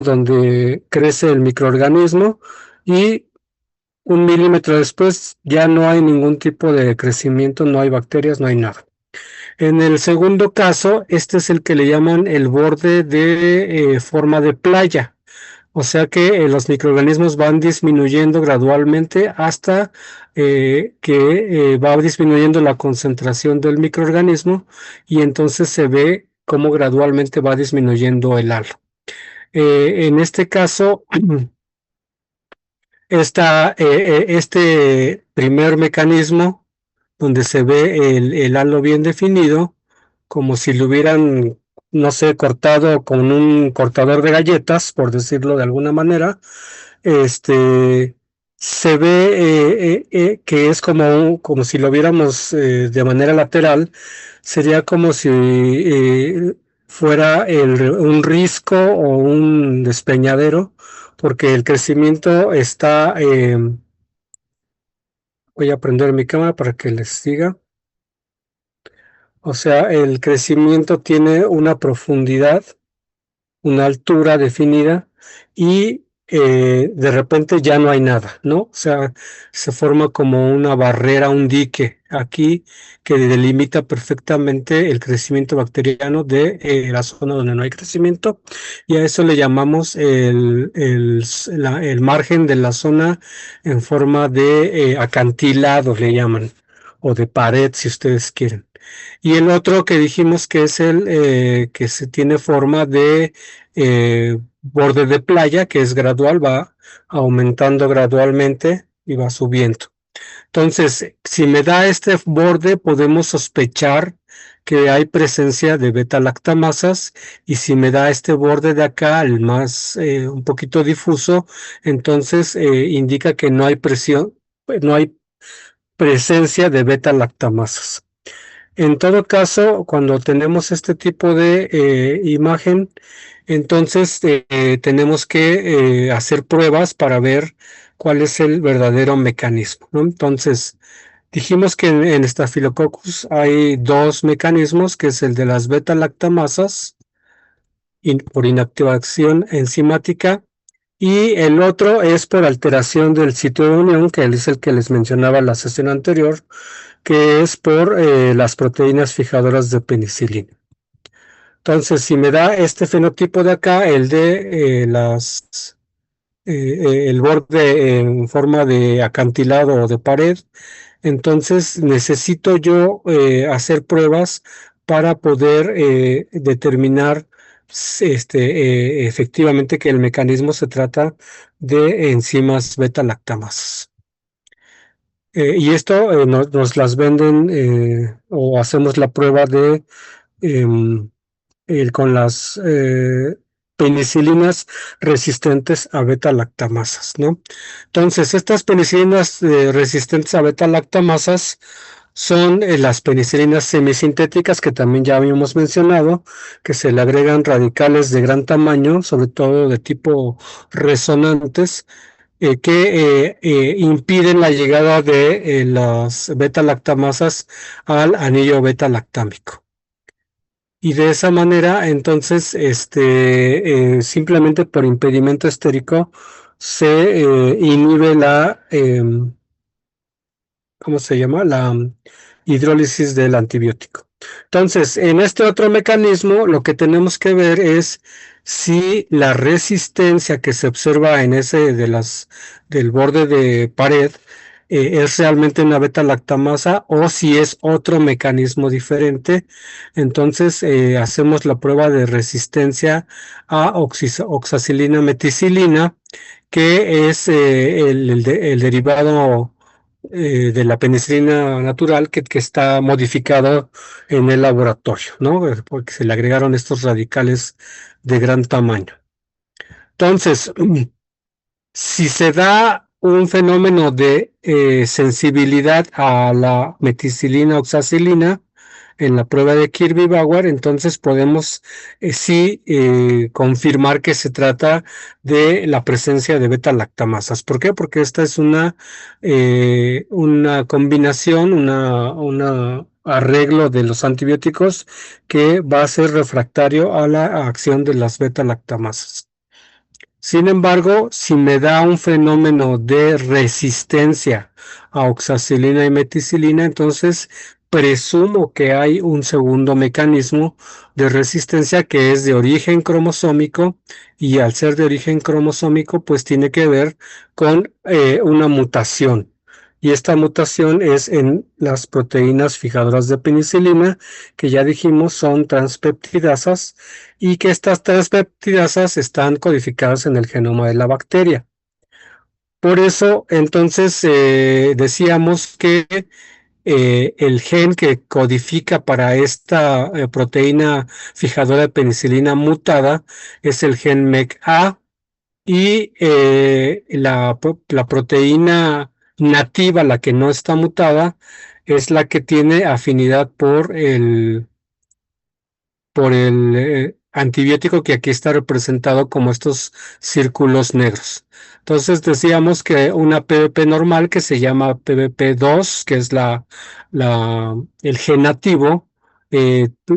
donde crece el microorganismo y 1 milímetro después ya no hay ningún tipo de crecimiento, no hay bacterias, no hay nada. En el segundo caso, este es el que le llaman el borde de forma de playa. O sea que los microorganismos van disminuyendo gradualmente hasta que va disminuyendo la concentración del microorganismo y entonces se ve cómo gradualmente va disminuyendo el halo. En este caso, este primer mecanismo donde se ve el halo bien definido, como si lo hubieran, no sé, cortado con un cortador de galletas, por decirlo de alguna manera, este, se ve que es como si lo viéramos de manera lateral, sería como si fuera un risco o un despeñadero, porque el crecimiento está, voy a prender mi cámara para que les diga, o sea, el crecimiento tiene una profundidad, una altura definida y de repente ya no hay nada, ¿no? O sea, se forma como una barrera, un dique aquí que delimita perfectamente el crecimiento bacteriano de la zona donde no hay crecimiento y a eso le llamamos el margen de la zona en forma de acantilado, le llaman, o de pared si ustedes quieren. Y el otro que dijimos que es el que se tiene forma de borde de playa, que es gradual, va aumentando gradualmente y va subiendo. Entonces, si me da este borde, podemos sospechar que hay presencia de beta-lactamasas y si me da este borde de acá, el más un poquito difuso, entonces indica que no hay presión, no hay presencia de beta-lactamasas. En todo caso, cuando tenemos este tipo de imagen, entonces tenemos que hacer pruebas para ver cuál es el verdadero mecanismo, ¿no? Entonces, dijimos que en Staphylococcus hay dos mecanismos, que es el de las beta-lactamasas por inactivación enzimática y el otro es por alteración del sitio de unión, que es el que les mencionaba en la sesión anterior, que es por las proteínas fijadoras de penicilina. Entonces, si me da este fenotipo de acá, el de el borde en forma de acantilado o de pared, entonces necesito yo hacer pruebas para poder determinar efectivamente que el mecanismo se trata de enzimas beta-lactamasas. Y esto nos las venden o hacemos la prueba de em, con las penicilinas resistentes a beta-lactamasas, ¿no? Entonces, estas penicilinas resistentes a beta-lactamasas son las penicilinas semisintéticas que también ya habíamos mencionado, que se le agregan radicales de gran tamaño, sobre todo de tipo resonantes, que impiden la llegada de las beta-lactamasas al anillo beta-lactámico. Y de esa manera, entonces, simplemente por impedimento estérico se inhibe ¿cómo se llama? La hidrólisis del antibiótico. Entonces, en este otro mecanismo, lo que tenemos que ver es si la resistencia que se observa en ese del borde de pared es realmente una beta-lactamasa o si es otro mecanismo diferente. Entonces, hacemos la prueba de resistencia a oxacilina meticilina, que es el derivado de la penicilina natural que está modificado en el laboratorio, ¿no? Porque se le agregaron estos radicales de gran tamaño. Entonces, si se da un fenómeno de sensibilidad a la meticilina oxacilina en la prueba de Kirby-Bauer, entonces podemos sí confirmar que se trata de la presencia de beta-lactamasas. ¿Por qué? Porque esta es una combinación, una arreglo de los antibióticos que va a ser refractario a la acción de las beta-lactamasas. Sin embargo, si me da un fenómeno de resistencia a oxacilina y meticilina, entonces presumo que hay un segundo mecanismo de resistencia que es de origen cromosómico, y al ser de origen cromosómico, pues tiene que ver con una mutación. Y esta mutación es en las proteínas fijadoras de penicilina, que ya dijimos son transpeptidasas, y que estas transpeptidasas están codificadas en el genoma de la bacteria. Por eso, entonces, decíamos que el gen que codifica para esta proteína fijadora de penicilina mutada es el gen MECA, y la proteína nativa, la que no está mutada, es la que tiene afinidad por el antibiótico, que aquí está representado como estos círculos negros. Entonces decíamos que una PBP normal, que se llama PBP2, que es el gen nativo,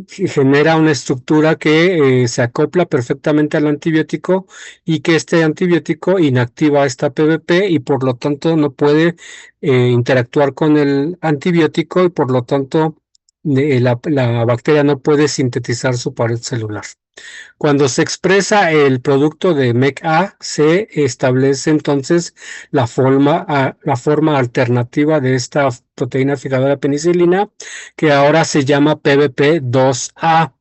genera una estructura que se acopla perfectamente al antibiótico, y que este antibiótico inactiva esta PBP y por lo tanto no puede interactuar con el antibiótico, y por lo tanto la bacteria no puede sintetizar su pared celular. Cuando se expresa el producto de MECA, se establece entonces la forma alternativa de esta proteína fijadora de penicilina, que ahora se llama PBP2A.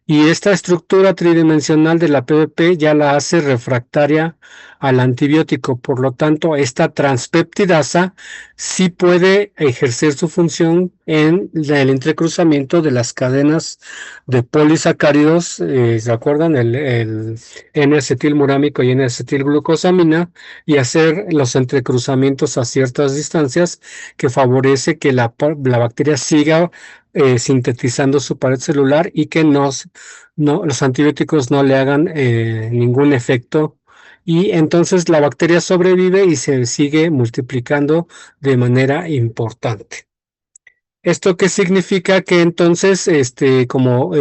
Y esta estructura tridimensional de la PBP ya la hace refractaria al antibiótico. Por lo tanto, esta transpeptidasa sí puede ejercer su función en el entrecruzamiento de las cadenas de polisacáridos, ¿se acuerdan? El N-acetilmurámico y N-acetilglucosamina, y hacer los entrecruzamientos a ciertas distancias, que favorece que la bacteria siga sintetizando su pared celular, y que los antibióticos no le hagan ningún efecto, y entonces la bacteria sobrevive y se sigue multiplicando de manera importante. ¿Esto qué significa? Que entonces, como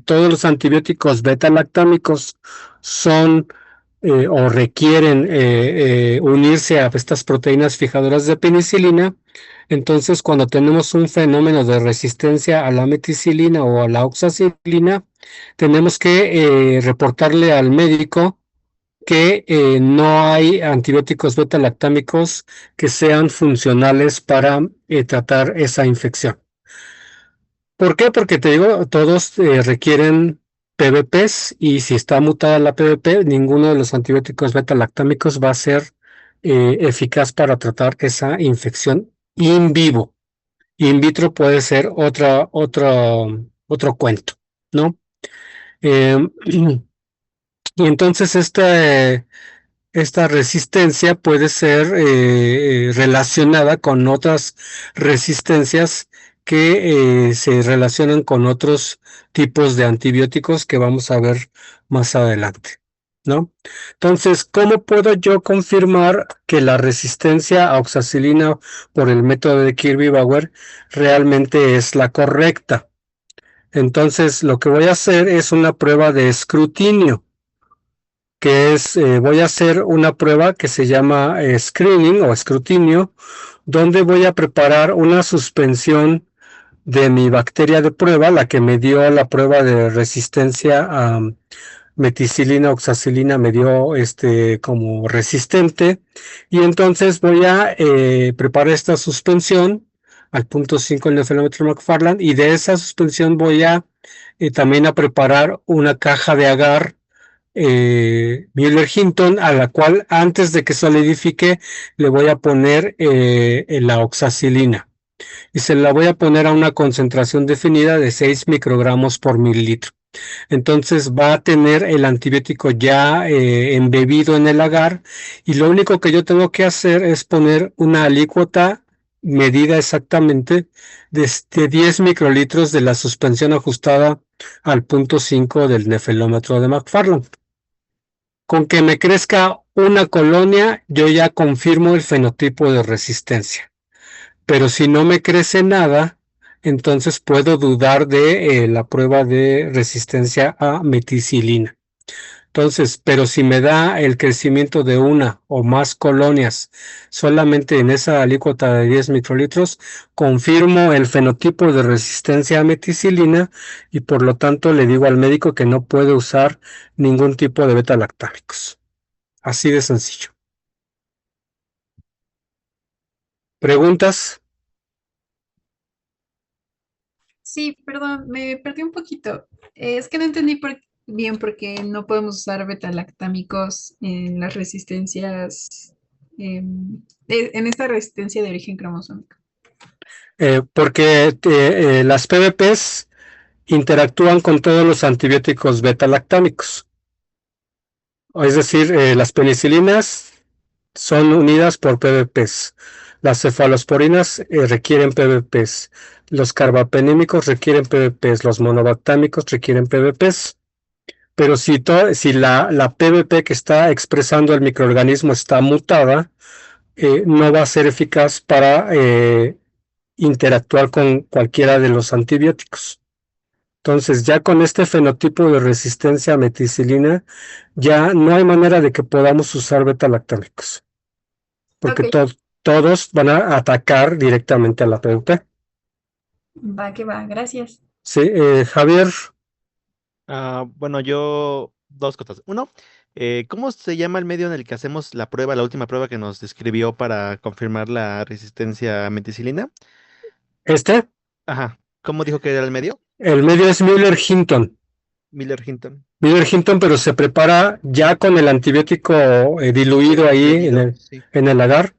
todos los antibióticos beta-lactámicos son o requieren unirse a estas proteínas fijadoras de penicilina, entonces cuando tenemos un fenómeno de resistencia a la meticilina o a la oxacilina, tenemos que reportarle al médico que no hay antibióticos beta-lactámicos que sean funcionales para tratar esa infección. ¿Por qué? Porque te digo, todos requieren PBPs, y si está mutada la PBP, ninguno de los antibióticos beta-lactámicos va a ser eficaz para tratar esa infección in vivo. In vitro puede ser otro cuento, ¿no? Y entonces esta resistencia puede ser relacionada con otras resistencias que se relacionan con otros tipos de antibióticos que vamos a ver más adelante, ¿no? Entonces, ¿cómo puedo yo confirmar que la resistencia a oxacilina por el método de Kirby-Bauer realmente es la correcta? Entonces, lo que voy a hacer es una prueba de escrutinio, que es, voy a hacer una prueba que se llama screening o escrutinio, donde voy a preparar una suspensión de mi bacteria de prueba, la que me dio la prueba de resistencia a meticilina, oxacilina, me dio como resistente, y entonces voy a preparar esta suspensión al 0.5 el nefelómetro McFarland, y de esa suspensión voy a también a preparar una caja de agar Müller-Hinton, a la cual antes de que solidifique le voy a poner la oxacilina, y se la voy a poner a una concentración definida de 6 microgramos por mililitro. Entonces va a tener el antibiótico ya embebido en el agar, y lo único que yo tengo que hacer es poner una alícuota medida exactamente de 10 microlitros de la suspensión ajustada al 0.5 del nefelómetro de McFarland. Con que me crezca una colonia, yo ya confirmo el fenotipo de resistencia. Pero si no me crece nada, entonces puedo dudar de la prueba de resistencia a meticilina. Entonces, pero si me da el crecimiento de una o más colonias solamente en esa alícuota de 10 microlitros, confirmo el fenotipo de resistencia a meticilina y por lo tanto le digo al médico que no puede usar ningún tipo de beta-lactámicos. Así de sencillo. ¿Preguntas? Sí, perdón, me perdí un poquito. Es que no entendí bien por qué no podemos usar betalactámicos en las resistencias, en esta resistencia de origen cromosómico. Porque las PBPs interactúan con todos los antibióticos beta-lactámicos. Es decir, las penicilinas son unidas por PBPs. Las cefalosporinas requieren PBPs. Los carbapenémicos requieren PBPs. Los monobactámicos requieren PBPs. Pero si la PBP que está expresando el microorganismo está mutada, no va a ser eficaz para interactuar con cualquiera de los antibióticos. Entonces, ya con este fenotipo de resistencia a meticilina, ya no hay manera de que podamos usar beta-lactámicos, porque Ok, todos van a atacar directamente a la PUP. va que va, gracias. Sí, Javier, Bueno, yo dos cosas. Uno, ¿cómo se llama el medio en el que hacemos la prueba, la última prueba que nos describió para confirmar la resistencia a meticilina? este, Ajá. ¿Cómo dijo que era el medio? el medio es Müller-Hinton. Miller-Hinton. Müller-Hinton, pero se prepara ya con el antibiótico diluido ahí Diluido, sí. en el agar,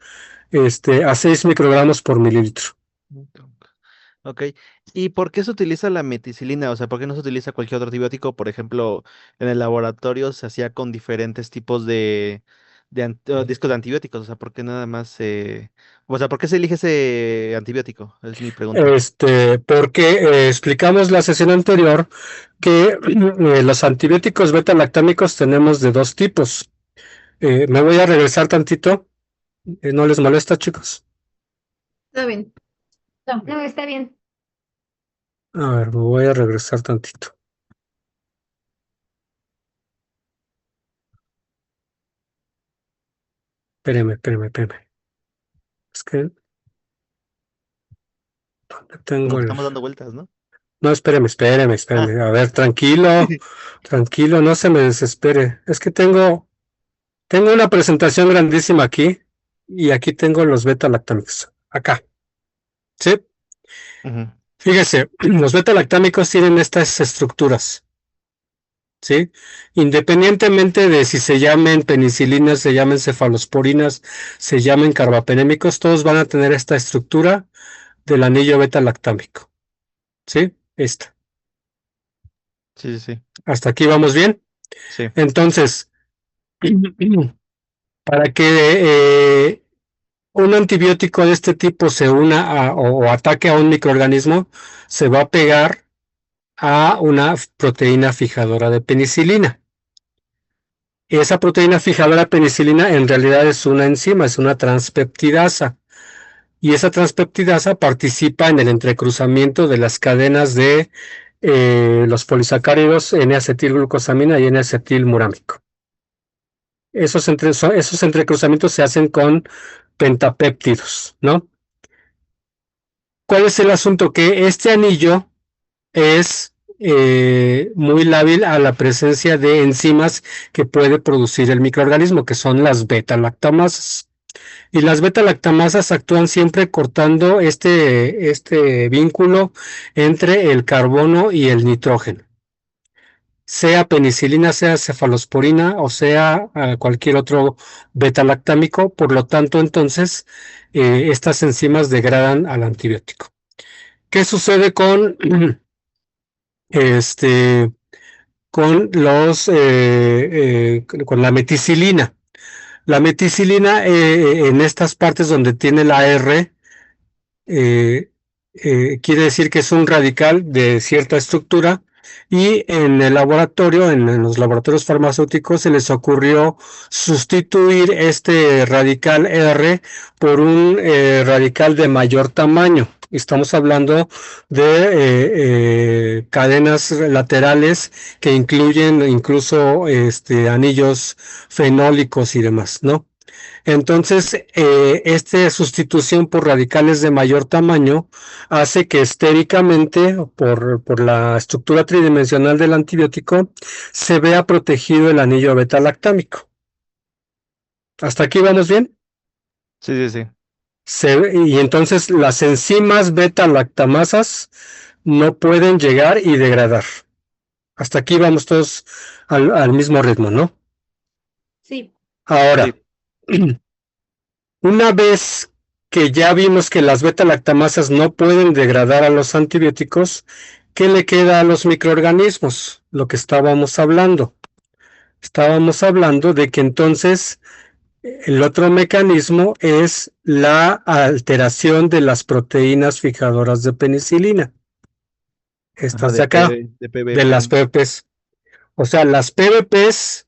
a 6 microgramos por mililitro. Ok. ¿Y por qué se utiliza la meticilina? O sea, ¿por qué no se utiliza cualquier otro antibiótico? Por ejemplo, en el laboratorio se hacía con diferentes tipos de discos de antibióticos. O sea, ¿por qué nada más o sea, ¿por qué se elige ese antibiótico? Es mi pregunta. Porque explicamos la sesión anterior que los antibióticos beta-lactámicos tenemos de dos tipos. Me voy a regresar tantito. ¿No les molesta, chicos? Está bien. No, no, está bien. A ver, me voy a regresar tantito. Espéreme. Es que ¿dónde tengo Como que el...? estamos dando vueltas, ¿no? No, espéreme. Ah, A ver, tranquilo, no se me desespere. Es que tengo una presentación grandísima aquí y aquí tengo los beta-lactámicos. Acá, ¿sí? ujú. Fíjese, los beta-lactámicos tienen estas estructuras, ¿sí? Independientemente de si se llamen penicilinas, se llamen cefalosporinas, se llamen carbapenémicos, todos van a tener esta estructura del anillo beta-lactámico, ¿sí? Esta. Sí, sí, sí. ¿Hasta aquí vamos bien? Sí. Entonces, para que un antibiótico de este tipo se una o ataque a un microorganismo, se va a pegar a una proteína fijadora de penicilina. Esa proteína fijadora de penicilina en realidad es una enzima, es una transpeptidasa. Y esa transpeptidasa participa en el entrecruzamiento de las cadenas de los polisacáridos N-acetilglucosamina y N-acetilmurámico. Esos entrecruzamientos se hacen con pentapéptidos, ¿no? ¿Cuál es el asunto? Que este anillo es muy lábil a la presencia de enzimas que puede producir el microorganismo, que son las beta-lactamasas. Y las beta-lactamasas actúan siempre cortando este vínculo entre el carbono y el nitrógeno. Sea penicilina, sea cefalosporina o sea cualquier otro beta-lactámico, por lo tanto, entonces, estas enzimas degradan al antibiótico. ¿Qué sucede este, con la meticilina? La meticilina en estas partes donde tiene la R eh, quiere decir que es un radical de cierta estructura y en el laboratorio, en los laboratorios farmacéuticos, se les ocurrió sustituir este radical R por un radical de mayor tamaño. Estamos hablando de cadenas laterales que incluyen incluso anillos fenólicos y demás, ¿no? Entonces, esta sustitución por radicales de mayor tamaño hace que estéricamente, por la estructura tridimensional del antibiótico, se vea protegido el anillo beta-lactámico. ¿Hasta aquí vamos bien? Sí, sí, sí. Y entonces las enzimas beta-lactamasas no pueden llegar y degradar. Hasta aquí vamos todos al mismo ritmo, ¿no? Sí. Ahora, una vez que ya vimos que las beta-lactamasas no pueden degradar a los antibióticos, ¿qué le queda a los microorganismos? Lo que estábamos hablando. Estábamos hablando de que entonces el otro mecanismo es la alteración de las proteínas fijadoras de penicilina. Ajá, Estas de acá, de de las PVP. PVPs. O sea, las PVPs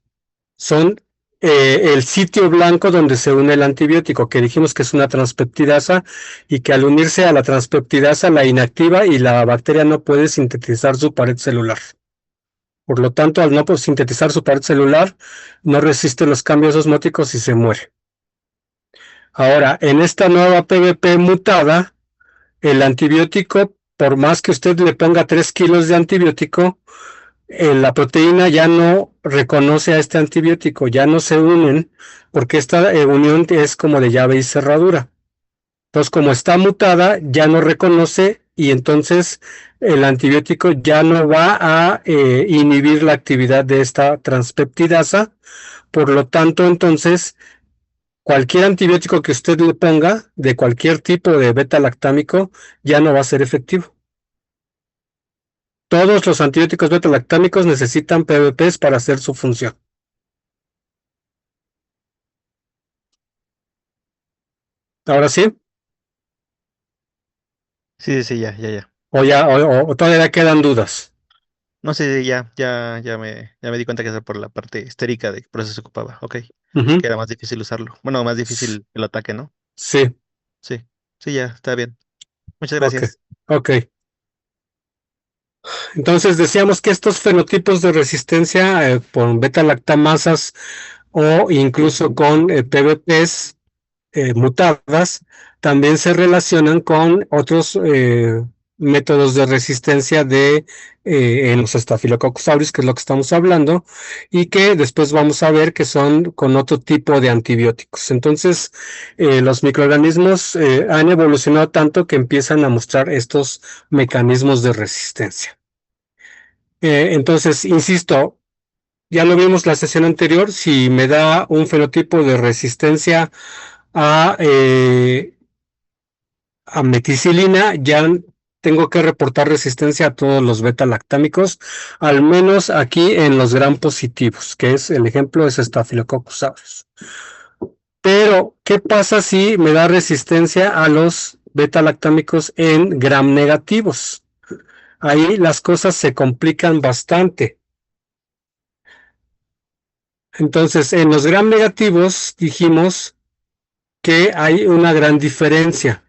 son el sitio blanco donde se une el antibiótico, que dijimos que es una transpeptidasa y que al unirse a la transpeptidasa la inactiva y la bacteria no puede sintetizar su pared celular. Por lo tanto, al no sintetizar su pared celular, no resiste los cambios osmóticos y se muere. Ahora, en esta nueva PVP mutada, el antibiótico, por más que usted le ponga 3 kilos de antibiótico, la proteína ya no reconoce a este antibiótico, ya no se unen, porque esta unión es como de llave y cerradura. Entonces, como está mutada, ya no reconoce y entonces el antibiótico ya no va a inhibir la actividad de esta transpeptidasa. Por lo tanto, entonces, cualquier antibiótico que usted le ponga, de cualquier tipo de beta-lactámico, ya no va a ser efectivo. Todos los antibióticos beta-lactámicos necesitan PVPs para hacer su función. ¿Ahora sí? Sí, sí, ya. ¿O todavía quedan dudas? No sé, ya me di cuenta que era por la parte histérica de que por eso se ocupaba. Ok. Ujú. Que era más difícil usarlo. Bueno, más difícil el ataque, ¿no? Sí, Sí, sí, ya, está bien. Muchas ok, gracias. ok. Entonces decíamos que estos fenotipos de resistencia por beta-lactamasas o incluso con PVPs mutadas también se relacionan con otros métodos de resistencia en los Staphylococcus aureus, que es lo que estamos hablando, y que después vamos a ver que son con otro tipo de antibióticos. Entonces, los microorganismos han evolucionado tanto que empiezan a mostrar estos mecanismos de resistencia. Entonces, insisto, ya lo vimos la sesión anterior, si me da un fenotipo de resistencia a meticilina, ya tengo que reportar resistencia a todos los beta-lactámicos, al menos aquí en los gram positivos, que es el ejemplo es Staphylococcus aureus. Pero, ¿qué pasa si me da resistencia a los beta-lactámicos en gram negativos? Ahí las cosas se complican bastante. Entonces, en los gram negativos dijimos que hay una gran diferencia.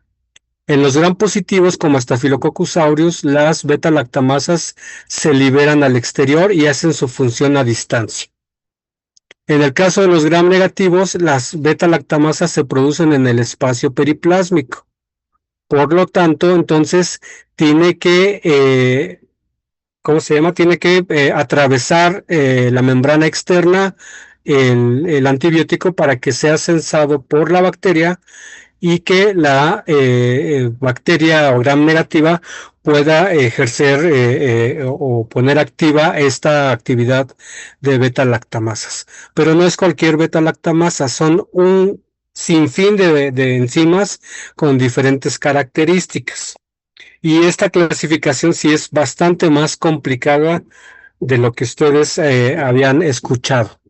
En los gram positivos, como Staphylococcus aureus, las beta-lactamasas se liberan al exterior y hacen su función a distancia. En el caso de los gram negativos, las beta-lactamasas se producen en el espacio periplásmico. Por lo tanto, entonces, tiene que, ¿cómo se llama? Tiene que atravesar la membrana externa el antibiótico para que sea sensado por la bacteria y que la bacteria o gram negativa pueda ejercer o poner activa esta actividad de beta-lactamasas. Pero no es cualquier beta-lactamasa, son un sinfín de enzimas con diferentes características. Y esta clasificación sí es bastante más complicada de lo que ustedes habían escuchado.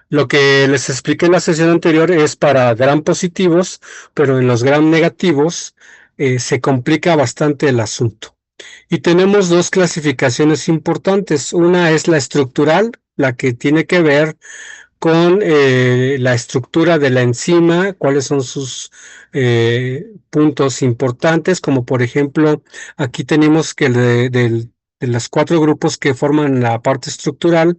Lo que les expliqué en la sesión anterior es para gram positivos, pero en los gram negativos se complica bastante el asunto. Y tenemos dos clasificaciones importantes. Una es la estructural, la que tiene que ver con la estructura de la enzima, cuáles son sus puntos importantes, como por ejemplo, aquí tenemos que de los 4 grupos que forman la parte estructural,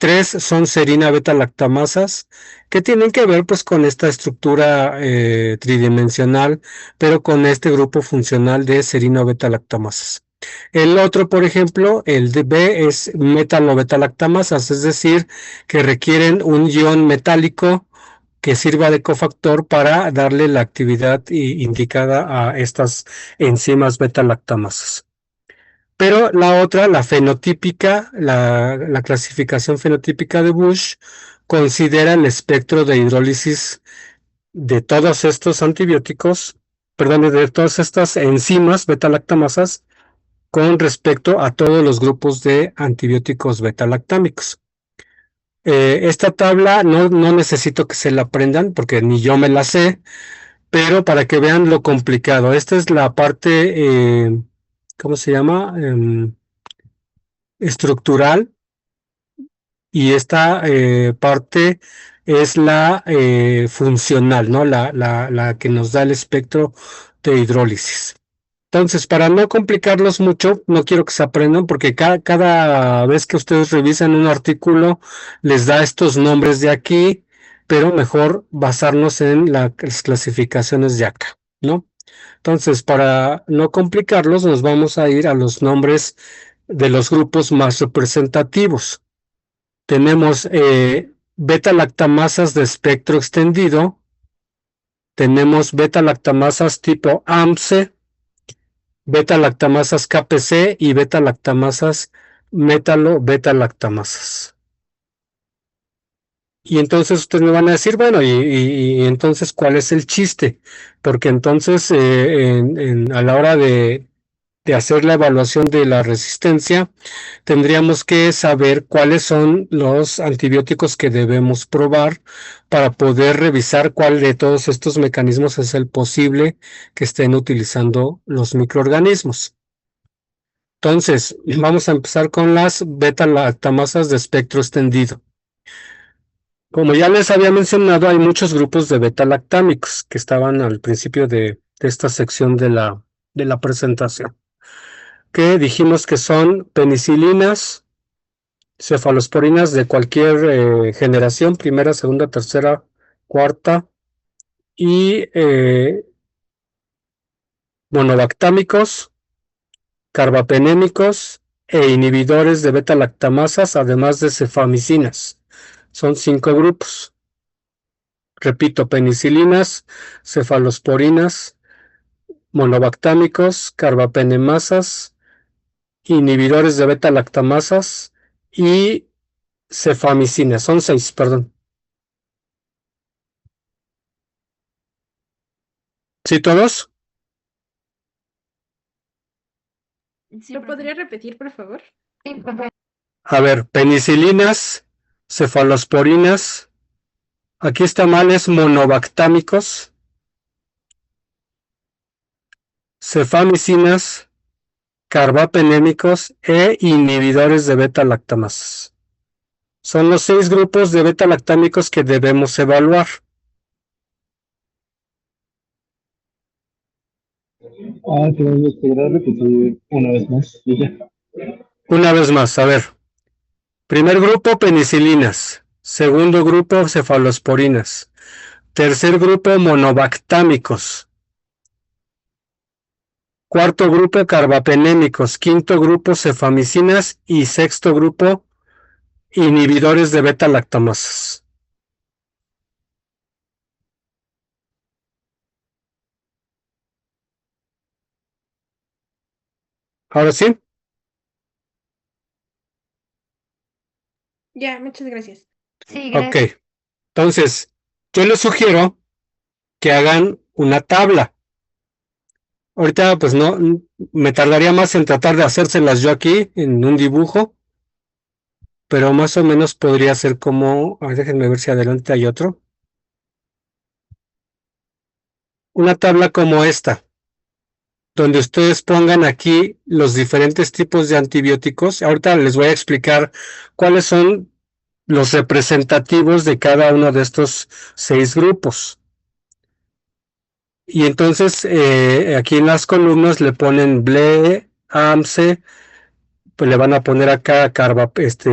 3 son serina beta lactamasas, que tienen que ver pues con esta estructura tridimensional, pero con este grupo funcional de serina beta lactamasas. El otro, por ejemplo, el de B es metalo-beta-lactamasas, es decir, que requieren un ion metálico que sirva de cofactor para darle la actividad indicada a estas enzimas beta-lactamasas. Pero la otra, la fenotípica, la clasificación fenotípica de Bush, considera el espectro de hidrólisis de todos estos antibióticos, perdón, de todas estas enzimas beta-lactamasas con respecto a todos los grupos de antibióticos beta-lactámicos. Esta tabla no necesito que se la aprendan porque ni yo me la sé, pero para que vean lo complicado. Esta es la parte, ¿cómo se llama? Estructural, y esta parte es la funcional, ¿no? La que nos da el espectro de hidrólisis. Entonces, para no complicarlos mucho, no quiero que se aprendan porque cada vez que ustedes revisan un artículo les da estos nombres de aquí, pero mejor basarnos en las clasificaciones de acá, ¿no? Entonces, para no complicarlos, nos vamos a ir a los nombres de los grupos más representativos. Tenemos beta-lactamasas de espectro extendido, tenemos beta-lactamasas tipo AMSE, beta-lactamasas KPC y beta-lactamasas metalo-beta-lactamasas. Y entonces ustedes me van a decir, bueno, y entonces, ¿cuál es el chiste? Porque entonces, a la hora de hacer la evaluación de la resistencia, tendríamos que saber cuáles son los antibióticos que debemos probar para poder revisar cuál de todos estos mecanismos es el posible que estén utilizando los microorganismos. Entonces, vamos a empezar con las beta-lactamasas de espectro extendido. Como ya les había mencionado, hay muchos grupos de beta-lactámicos que estaban al principio de esta sección de la presentación, que dijimos que son penicilinas, cefalosporinas de cualquier generación, primera, segunda, tercera, cuarta, y monobactámicos, carbapenémicos e inhibidores de beta-lactamasas, además de cefamicinas. Son 5 grupos. Repito, penicilinas, cefalosporinas, monobactámicos, carbapenemasas, inhibidores de beta-lactamasas y cefamicinas. Son 6, perdón. ¿Sí todos? ¿Lo podría repetir, por favor? Sí, profe. A ver, penicilinas, cefalosporinas, aquí está mal, es monobactámicos, cefamicinas, carbapenémicos e inhibidores de beta-lactamasas. Son los 6 grupos de beta-lactámicos que debemos evaluar. ¿Te podría repetir una vez más? Una vez más, a ver. Primer grupo, penicilinas. Segundo grupo, cefalosporinas. Tercer grupo, monobactámicos. Cuarto grupo, carbapenémicos. Quinto grupo, cefamicinas. Y sexto grupo, inhibidores de beta-lactamasas. Ahora sí. Ya, muchas gracias. Sí, gracias. Ok. Entonces, yo les sugiero que hagan una tabla. Ahorita, pues no, me tardaría más en tratar de hacérselas yo aquí en un dibujo, pero más o menos podría ser como, a ver, déjenme ver si adelante hay otro. Una tabla como esta, donde ustedes pongan aquí los diferentes tipos de antibióticos. Ahorita les voy a explicar cuáles son los representativos de cada uno de estos 6 grupos. Y entonces aquí en las columnas le ponen BLE, AMSE, pues le van a poner acá KPCs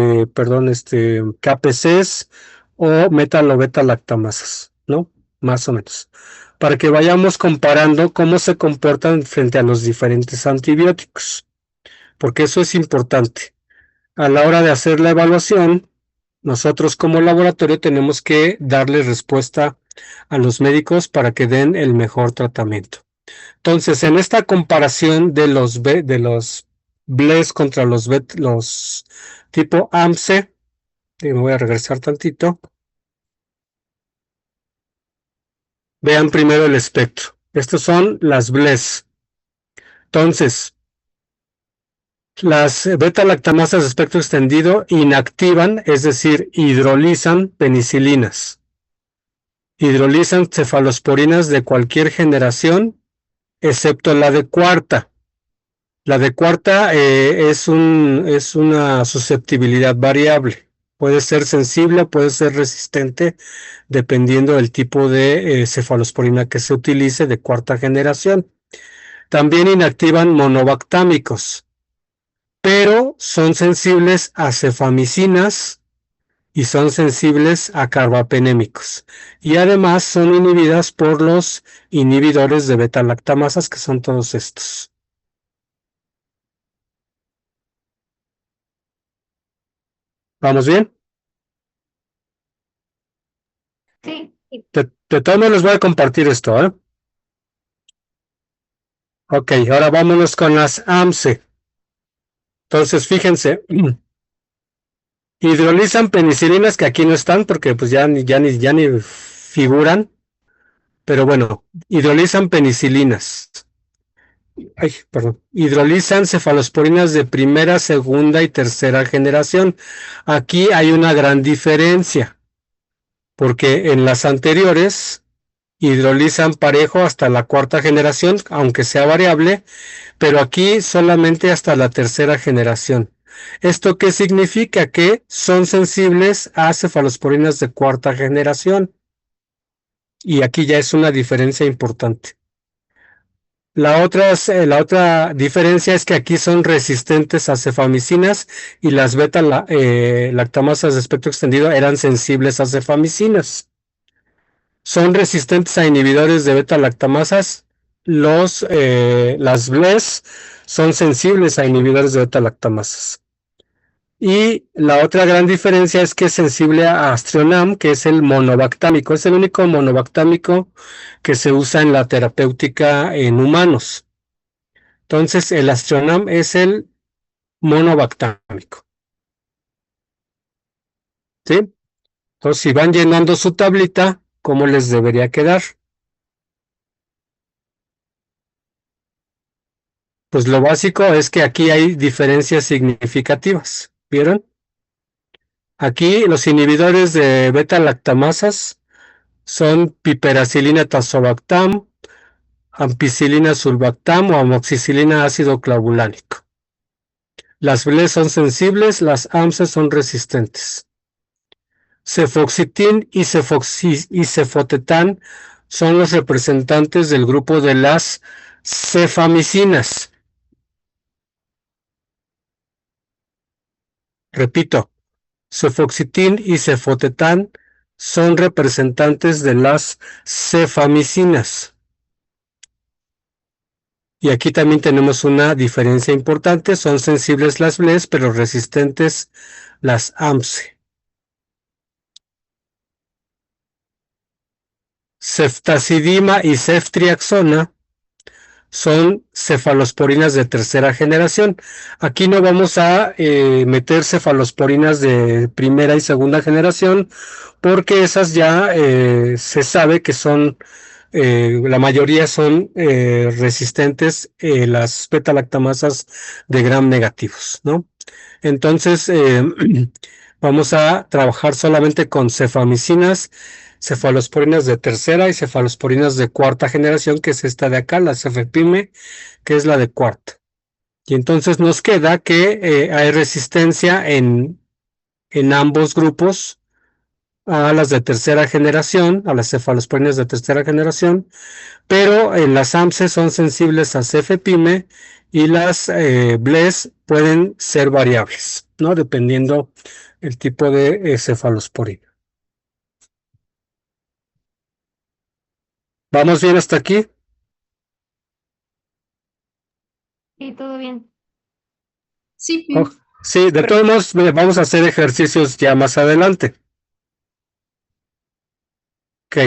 o metal o beta lactamasas, ¿no? Más o menos. Para que vayamos comparando cómo se comportan frente a los diferentes antibióticos. Porque eso es importante. A la hora de hacer la evaluación, nosotros como laboratorio tenemos que darle respuesta a los médicos para que den el mejor tratamiento. Entonces, en esta comparación de los BLES contra los tipo AMSE, me voy a regresar tantito. Vean primero el espectro. Estos son las BLES. Entonces, las beta-lactamasas de espectro extendido inactivan, es decir, hidrolizan penicilinas. Hidrolizan cefalosporinas de cualquier generación, excepto la de cuarta. La de cuarta es una susceptibilidad variable. Puede ser sensible, puede ser resistente, dependiendo del tipo de cefalosporina que se utilice de cuarta generación. También inactivan monobactámicos, pero son sensibles a cefamicinas y son sensibles a carbapenémicos. Y además son inhibidas por los inhibidores de beta-lactamasas, que son todos estos. ¿Vamos bien? Sí. De todos modos les voy a compartir esto, ¿eh? Ok, ahora vámonos con las AMSE. Entonces, fíjense, hidrolizan penicilinas que aquí no están porque pues ya ni figuran, pero bueno, hidrolizan penicilinas. Ay, perdón. Hidrolizan cefalosporinas de primera, segunda y tercera generación. Aquí hay una gran diferencia, porque en las anteriores hidrolizan parejo hasta la cuarta generación, aunque sea variable, pero aquí solamente hasta la tercera generación. ¿Esto qué significa? Que son sensibles a cefalosporinas de cuarta generación. Y aquí ya es una diferencia importante. La otra diferencia es que aquí son resistentes a cefamicinas y las beta-lactamasas de espectro extendido eran sensibles a cefamicinas. Son resistentes a inhibidores de beta-lactamasas. Las BLES son sensibles a inhibidores de beta-lactamasas. Y la otra gran diferencia es que es sensible a Aztreonam, que es el monobactámico. Es el único monobactámico que se usa en la terapéutica en humanos. Entonces, el Aztreonam es el monobactámico. ¿Sí? Entonces, si van llenando su tablita, ¿cómo les debería quedar? Pues lo básico es que aquí hay diferencias significativas. ¿Vieron? Aquí los inhibidores de beta-lactamasas son piperacilina tazobactam, ampicilina sulbactam o amoxicilina ácido clavulánico. Las BLES son sensibles, las AMSE son resistentes. Cefoxitin y cefotetan son los representantes del grupo de las cefamicinas. Repito, cefoxitin y cefotetan son representantes de las cefamicinas. Y aquí también tenemos una diferencia importante, son sensibles las BLES, pero resistentes las AMSE. Ceftazidima y ceftriaxona son cefalosporinas de tercera generación. Aquí no vamos a meter cefalosporinas de primera y segunda generación, porque esas ya se sabe que son, la mayoría son resistentes, las beta-lactamasas de gram negativos, ¿no? Entonces, vamos a trabajar solamente con cefamicinas, cefalosporinas de tercera y cefalosporinas de cuarta generación, que es esta de acá, la cefepime, que es la de cuarta. Y entonces nos queda que hay resistencia en en ambos grupos, a las de tercera generación, a las cefalosporinas de tercera generación, pero en las AMSE son sensibles a cefepime y las BLES pueden ser variables, ¿no? Dependiendo el tipo de cefalosporina. ¿Vamos bien hasta aquí? Sí, todo bien. Sí, Oh, bien. sí, de todos modos vamos a hacer ejercicios ya más adelante. Ok,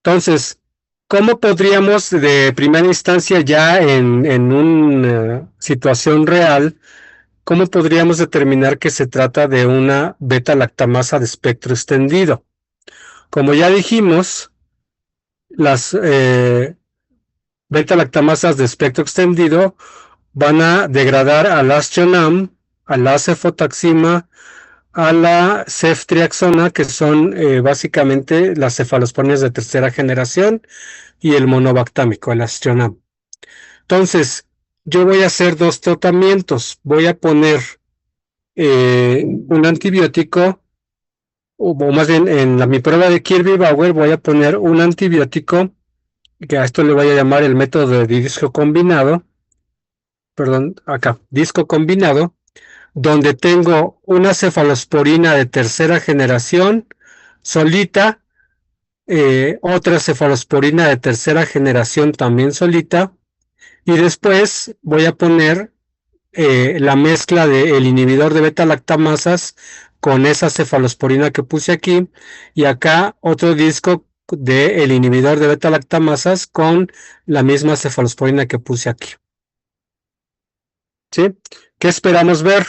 entonces, ¿cómo podríamos de primera instancia ya en una situación real, cómo podríamos determinar que se trata de una beta-lactamasa de espectro extendido? Como ya dijimos, las beta-lactamasas de espectro extendido van a degradar al aztreonam, a la cefotaxima, a la ceftriaxona, que son básicamente las cefalosporinas de tercera generación, y el monobactámico, el aztreonam. Entonces, yo voy a hacer dos tratamientos. Voy a poner un antibiótico, o más bien en mi prueba de Kirby-Bauer voy a poner un antibiótico, que a esto le voy a llamar el método de disco combinado, perdón, acá, disco combinado, donde tengo una cefalosporina de tercera generación solita, otra cefalosporina de tercera generación también solita, y después voy a poner la mezcla del inhibidor de beta-lactamasas con esa cefalosporina que puse aquí, y acá otro disco del inhibidor de beta-lactamasas con la misma cefalosporina que puse aquí. ¿Sí? ¿Qué esperamos ver?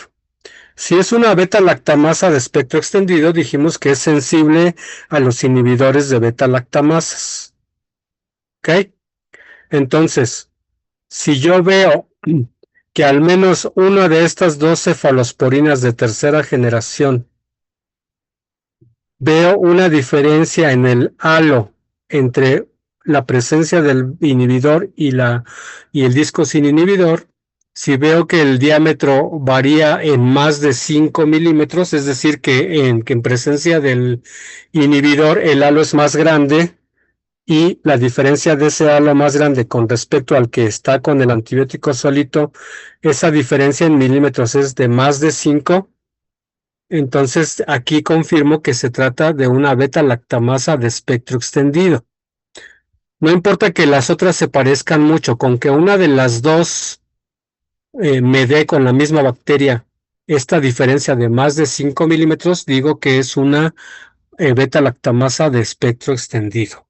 Si es una beta-lactamasa de espectro extendido, dijimos que es sensible a los inhibidores de beta-lactamasas. ¿Ok? Entonces, si yo veo que al menos una de estas dos cefalosporinas de tercera generación veo una diferencia en el halo entre la presencia del inhibidor y el disco sin inhibidor, si veo que el diámetro varía en más de 5 milímetros, es decir, que en presencia del inhibidor el halo es más grande, y la diferencia de ese halo más grande con respecto al que está con el antibiótico solito, esa diferencia en milímetros es de más de 5, entonces aquí confirmo que se trata de una beta-lactamasa de espectro extendido. No importa que las otras se parezcan mucho, con que una de las dos me dé con la misma bacteria esta diferencia de más de 5 milímetros, digo que es una beta-lactamasa de espectro extendido.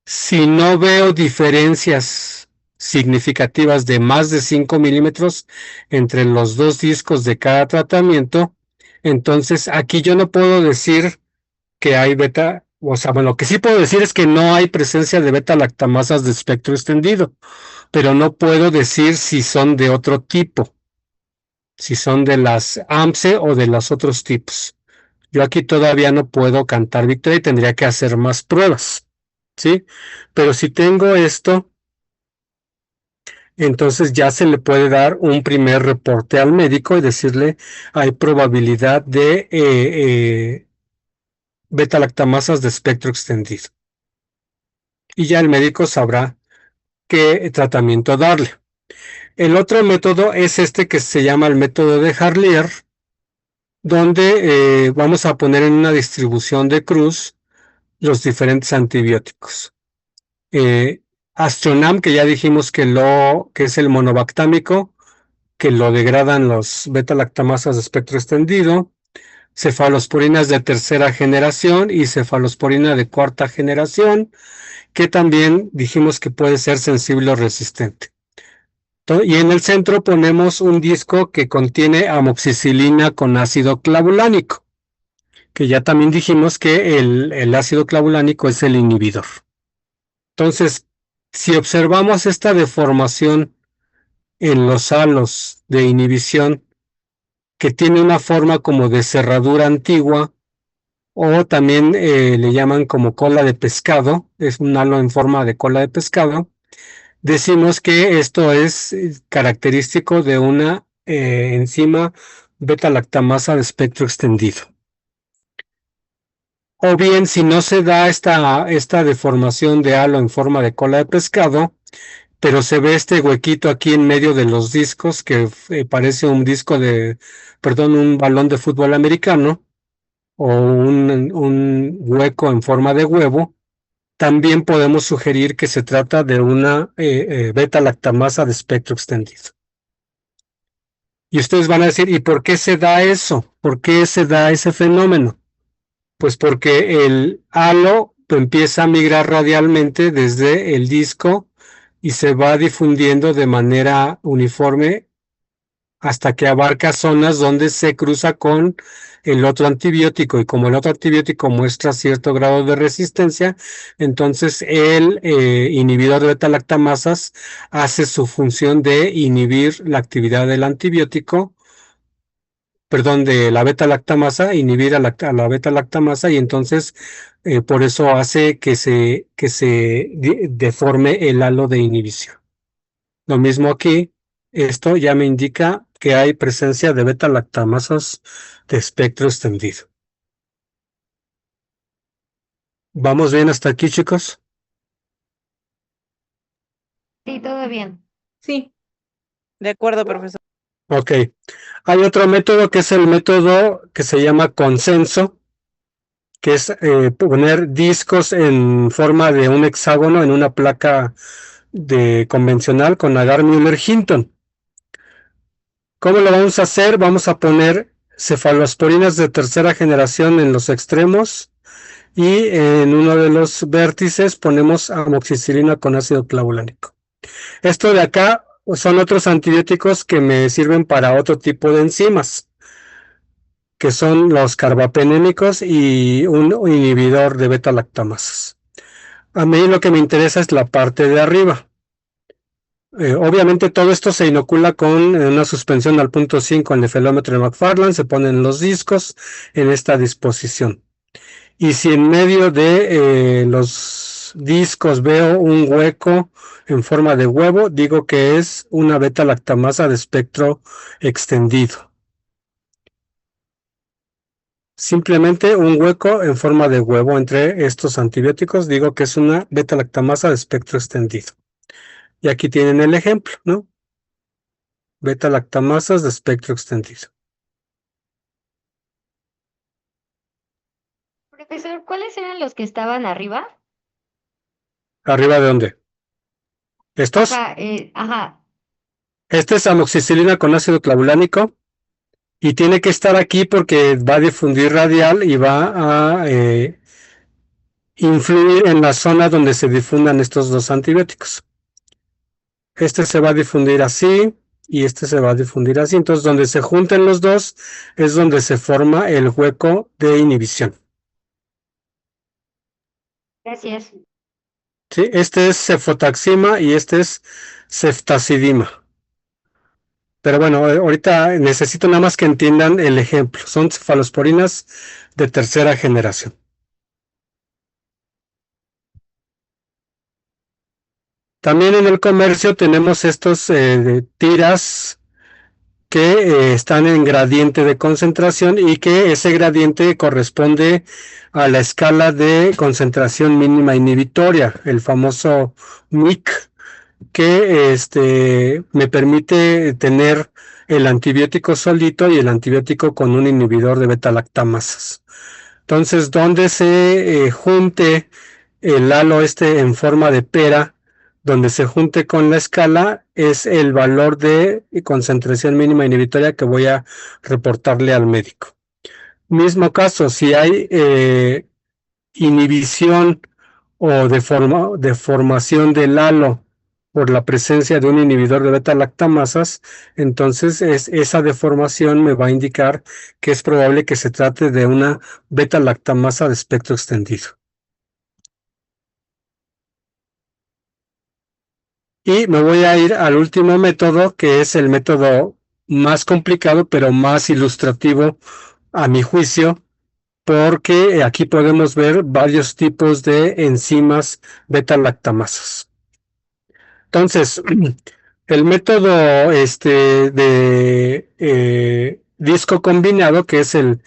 Si no veo diferencias significativas de más de 5 milímetros entre los dos discos de cada tratamiento, entonces aquí yo no puedo decir que hay beta, o sea, bueno, lo que sí puedo decir es que no hay presencia de beta-lactamasas de espectro extendido, pero no puedo decir si son de otro tipo, si son de las AMSE o de los otros tipos. Yo aquí todavía no puedo cantar victoria y tendría que hacer más pruebas, ¿sí? Pero si tengo esto, entonces ya se le puede dar un primer reporte al médico y decirle hay probabilidad de beta-lactamasas de espectro extendido. Y ya el médico sabrá qué tratamiento darle. El otro método es este que se llama el método de Harlier, donde vamos a poner en una distribución de cruz los diferentes antibióticos. Aztreonam, que ya dijimos que es el monobactámico, que lo degradan los beta-lactamasas de espectro extendido, cefalosporinas de tercera generación y cefalosporina de cuarta generación, que también dijimos que puede ser sensible o resistente. Y en el centro ponemos un disco que contiene amoxicilina con ácido clavulánico, que ya también dijimos que el ácido clavulánico es el inhibidor. Entonces, si observamos esta deformación en los halos de inhibición, que tiene una forma como de cerradura antigua, o también le llaman como cola de pescado, es un halo en forma de cola de pescado, decimos que esto es característico de una enzima beta-lactamasa de espectro extendido. O bien, si no se da esta deformación de halo en forma de cola de pescado, pero se ve este huequito aquí en medio de los discos que parece un un balón de fútbol americano, o un hueco en forma de huevo, también podemos sugerir que se trata de una beta-lactamasa de espectro extendido. Y ustedes van a decir, ¿y por qué se da eso? ¿Por qué se da ese fenómeno? Pues porque el halo empieza a migrar radialmente desde el disco y se va difundiendo de manera uniforme hasta que abarca zonas donde se cruza con el otro antibiótico, y como el otro antibiótico muestra cierto grado de resistencia, entonces el inhibidor de beta-lactamasas hace su función de inhibir la actividad del antibiótico, perdón, de la beta-lactamasa, inhibir a la beta-lactamasa, y entonces por eso hace que se deforme el halo de inhibición. Lo mismo aquí, esto ya me indica que hay presencia de beta-lactamasas de espectro extendido. ¿Vamos bien hasta aquí, chicos? Sí, todo bien. Sí, de acuerdo, profesor. Ok. Hay otro método que es el método que se llama consenso, que es poner discos en forma de un hexágono en una placa convencional con agar Müller-Hinton. ¿Cómo lo vamos a hacer? Vamos a poner cefalosporinas de tercera generación en los extremos, y en uno de los vértices ponemos amoxicilina con ácido clavulánico. Esto de acá son otros antibióticos que me sirven para otro tipo de enzimas, que son los carbapenémicos y un inhibidor de beta-lactamasas. A mí lo que me interesa es la parte de arriba. Obviamente todo esto se inocula con una suspensión al punto 5 en el nefelómetro de McFarland, se ponen los discos en esta disposición. Y si en medio de los discos veo un hueco en forma de huevo, digo que es una beta-lactamasa de espectro extendido. Simplemente un hueco en forma de huevo entre estos antibióticos, digo que es una beta-lactamasa de espectro extendido. Y aquí tienen el ejemplo, ¿no? Beta-lactamasas de espectro extendido. Profesor, ¿cuáles eran los que estaban arriba? ¿Arriba de dónde? ¿Estos? Ajá. Este es amoxicilina con ácido clavulánico. Y tiene que estar aquí porque va a difundir radial y va a influir en la zona donde se difundan estos dos antibióticos. Este se va a difundir así y este se va a difundir así. Entonces, donde se junten los dos es donde se forma el hueco de inhibición. Gracias. ¿Sí? Este es cefotaxima y este es ceftazidima. Pero bueno, ahorita necesito nada más que entiendan el ejemplo. Son cefalosporinas de tercera generación. También en el comercio tenemos estos tiras que están en gradiente de concentración, y que ese gradiente corresponde a la escala de concentración mínima inhibitoria, el famoso MIC, que me permite tener el antibiótico solito y el antibiótico con un inhibidor de beta-lactamasas. Entonces, donde se junte el halo en forma de pera, donde se junte con la escala, es el valor de concentración mínima inhibitoria que voy a reportarle al médico. Mismo caso, si hay inhibición o deformación del halo por la presencia de un inhibidor de beta-lactamasas, entonces esa deformación me va a indicar que es probable que se trate de una beta-lactamasa de espectro extendido. Y me voy a ir al último método, que es el método más complicado, pero más ilustrativo a mi juicio, porque aquí podemos ver varios tipos de enzimas beta-lactamasas. Entonces, el método de disco combinado, que es el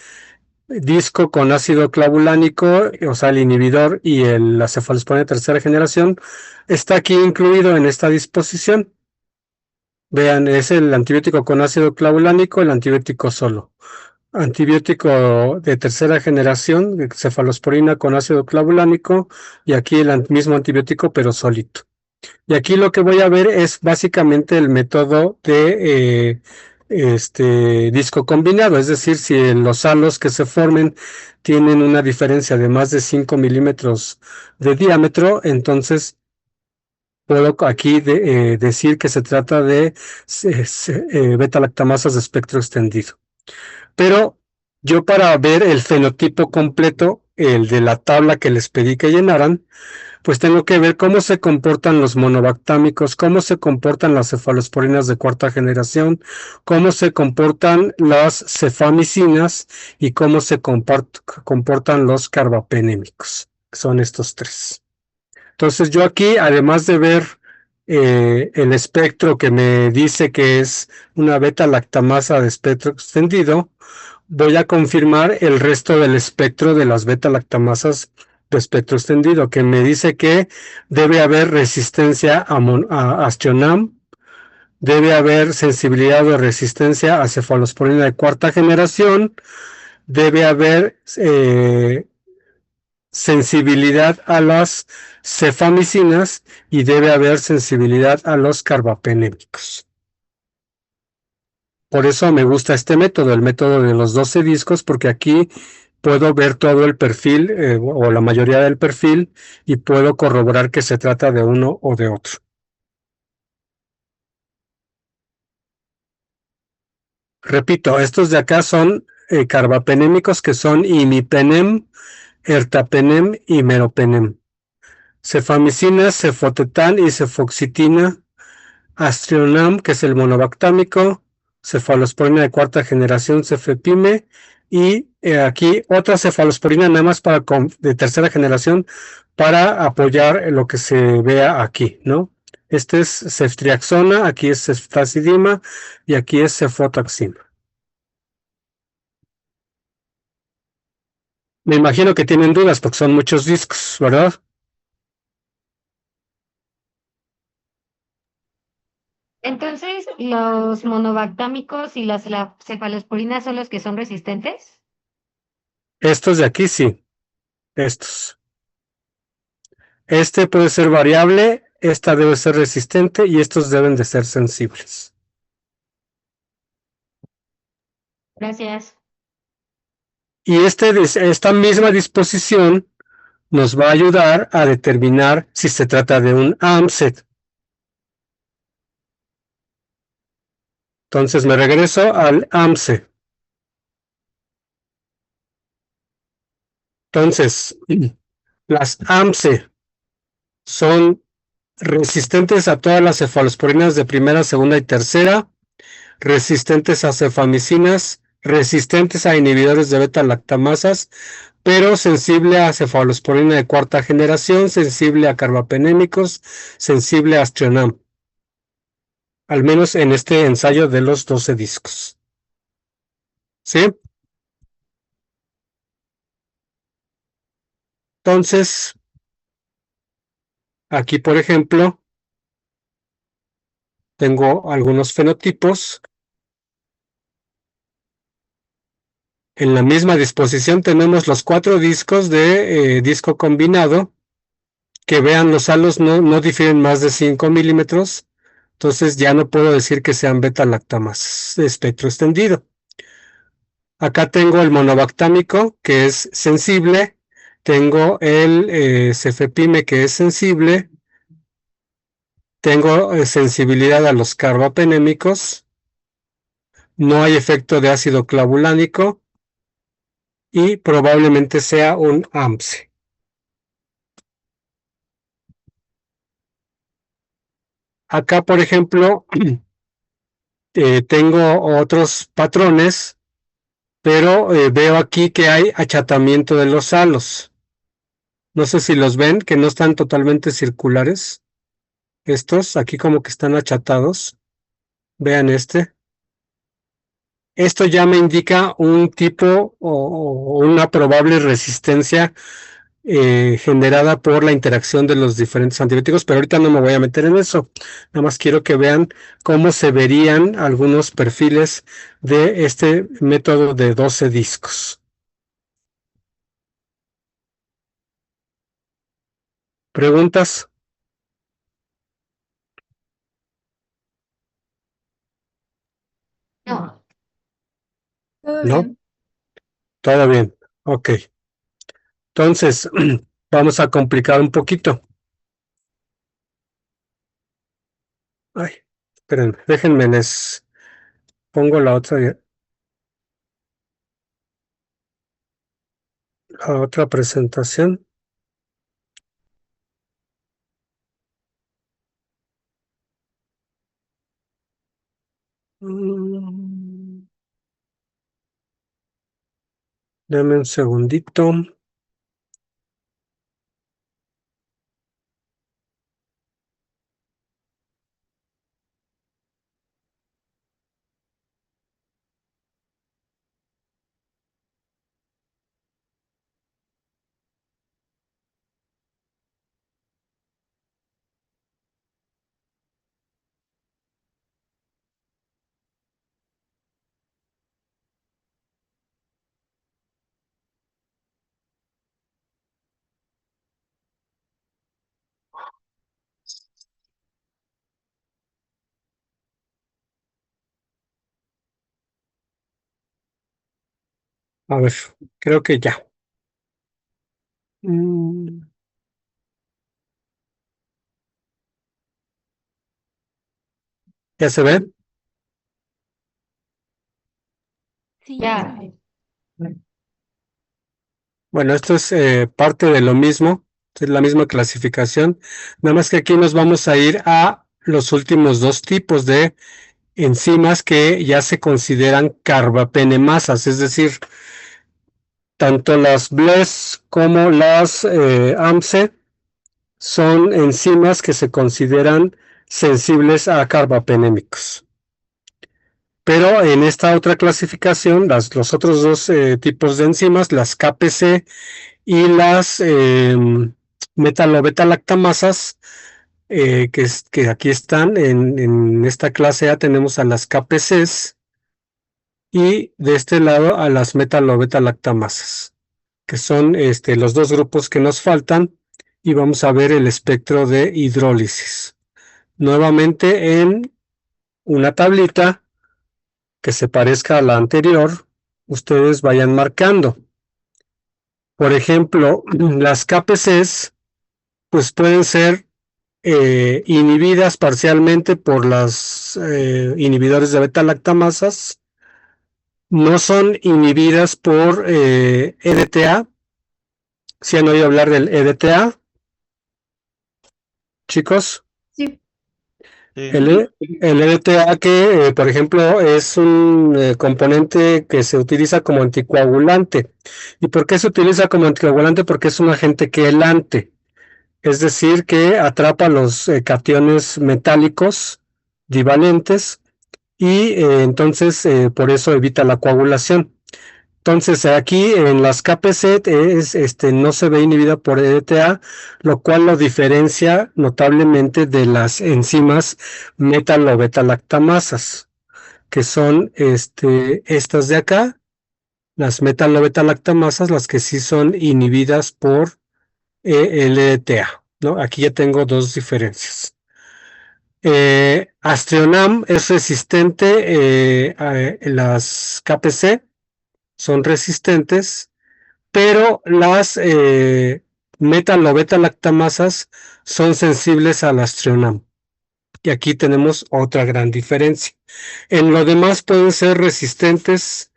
disco con ácido clavulánico, o sea, el inhibidor y la cefalosporina de tercera generación, está aquí incluido en esta disposición. Vean, es el antibiótico con ácido clavulánico, el antibiótico solo. Antibiótico de tercera generación, cefalosporina con ácido clavulánico, y aquí el mismo antibiótico pero solito. Y aquí lo que voy a ver es básicamente el método de disco combinado, es decir, si los halos que se formen tienen una diferencia de más de 5 milímetros de diámetro, entonces puedo aquí decir que se trata de beta-lactamasas de espectro extendido. Pero yo, para ver el fenotipo completo, el de la tabla que les pedí que llenaran, pues tengo que ver cómo se comportan los monobactámicos, cómo se comportan las cefalosporinas de cuarta generación, cómo se comportan las cefamicinas y cómo se comportan los carbapenémicos. Son estos tres. Entonces yo aquí, además de ver el espectro que me dice que es una beta-lactamasa de espectro extendido, voy a confirmar el resto del espectro de las beta-lactamasas de espectro extendido, que me dice que debe haber resistencia a Astionam, debe haber sensibilidad o resistencia a cefalosporina de cuarta generación, debe haber sensibilidad a las cefamicinas y debe haber sensibilidad a los carbapenémicos. Por eso me gusta este método, el método de los 12 discos, porque aquí puedo ver todo el perfil o la mayoría del perfil y puedo corroborar que se trata de uno o de otro. Repito, estos de acá son carbapenémicos, que son imipenem, ertapenem y meropenem. Cefamicinas, cefotetán y cefoxitina, Astionam, que es el monobactámico, cefalosporina de cuarta generación, cefepime, y aquí otra cefalosporina nada más de tercera generación para apoyar lo que se vea aquí, ¿no? Este es ceftriaxona, aquí es ceftazidima y aquí es cefotaxima. Me imagino que tienen dudas porque son muchos discos, ¿verdad? Entonces, ¿los monobactámicos y las cefalosporinas son los que son resistentes? Estos de aquí sí, estos. Este puede ser variable, esta debe ser resistente y estos deben de ser sensibles. Gracias. Y esta misma disposición nos va a ayudar a determinar si se trata de un AMSET. Entonces me regreso al AMSE. Entonces, las AMSE son resistentes a todas las cefalosporinas de primera, segunda y tercera, resistentes a cefamicinas, resistentes a inhibidores de beta-lactamasas, pero sensible a cefalosporina de cuarta generación, sensible a carbapenémicos, sensible a Astionam. Al menos en este ensayo de los 12 discos. ¿Sí? Entonces, aquí, por ejemplo, tengo algunos fenotipos. En la misma disposición tenemos los 4 discos de disco combinado, que vean, los halos no difieren más de 5 milímetros, entonces ya no puedo decir que sean beta-lactamasas de espectro extendido. Acá tengo el monobactámico, que es sensible, tengo el cefepime, que es sensible, tengo sensibilidad a los carbapenémicos, no hay efecto de ácido clavulánico y probablemente sea un AMSE. Acá, por ejemplo, tengo otros patrones, pero veo aquí que hay achatamiento de los halos. No sé si los ven, que no están totalmente circulares. Estos aquí como que están achatados. Vean este. esto ya me indica un tipo o una probable resistencia generada por la interacción de los diferentes antibióticos, pero ahorita no me voy a meter en eso. Nada más quiero que vean cómo se verían algunos perfiles de este método de 12 discos. ¿Preguntas? No. Todo ¿No? bien. Todo bien. Ok. Entonces, vamos a complicar un poquito. Ay, espérenme, déjenme les pongo la otra presentación. Dame un segundito. A ver, creo que ya. ¿Ya se ve? Sí, Ya. Bueno, esto es parte de lo mismo, es la misma clasificación, nada más que aquí nos vamos a ir a los últimos dos tipos de enzimas que ya se consideran carbapenemasas, es decir, tanto las BLES como las AMSE son enzimas que se consideran sensibles a carbapenémicos. Pero en esta otra clasificación, los otros dos tipos de enzimas, las KPC y las metalobeta-lactamasas, que aquí están en esta clase A, tenemos a las KPCs y de este lado a las metalobeta-lactamasas, que son los dos grupos que nos faltan, y vamos a ver el espectro de hidrólisis. Nuevamente en una tablita que se parezca a la anterior, ustedes vayan marcando. Por ejemplo, las KPCs pues pueden ser inhibidas parcialmente por los inhibidores de beta-lactamasas, no son inhibidas por EDTA. ¿Sí han oído hablar del EDTA, chicos? sí. Sí. El EDTA que, por ejemplo, es un componente que se utiliza como anticoagulante. ¿Y por qué se utiliza como anticoagulante? Porque es un agente quelante, es decir, que atrapa los cationes metálicos divalentes y entonces por eso evita la coagulación. Entonces aquí en las KPC no se ve inhibida por EDTA, lo cual lo diferencia notablemente de las enzimas metalobeta-lactamasas, que son estas de acá, las metalobeta-lactamasas, las que sí son inhibidas por el EDTA, ¿no? Aquí ya tengo dos diferencias. Astrionam es resistente, las KPC son resistentes, pero las metalobeta-lactamasas son sensibles al astrionam. Y aquí tenemos otra gran diferencia. En lo demás pueden ser resistentes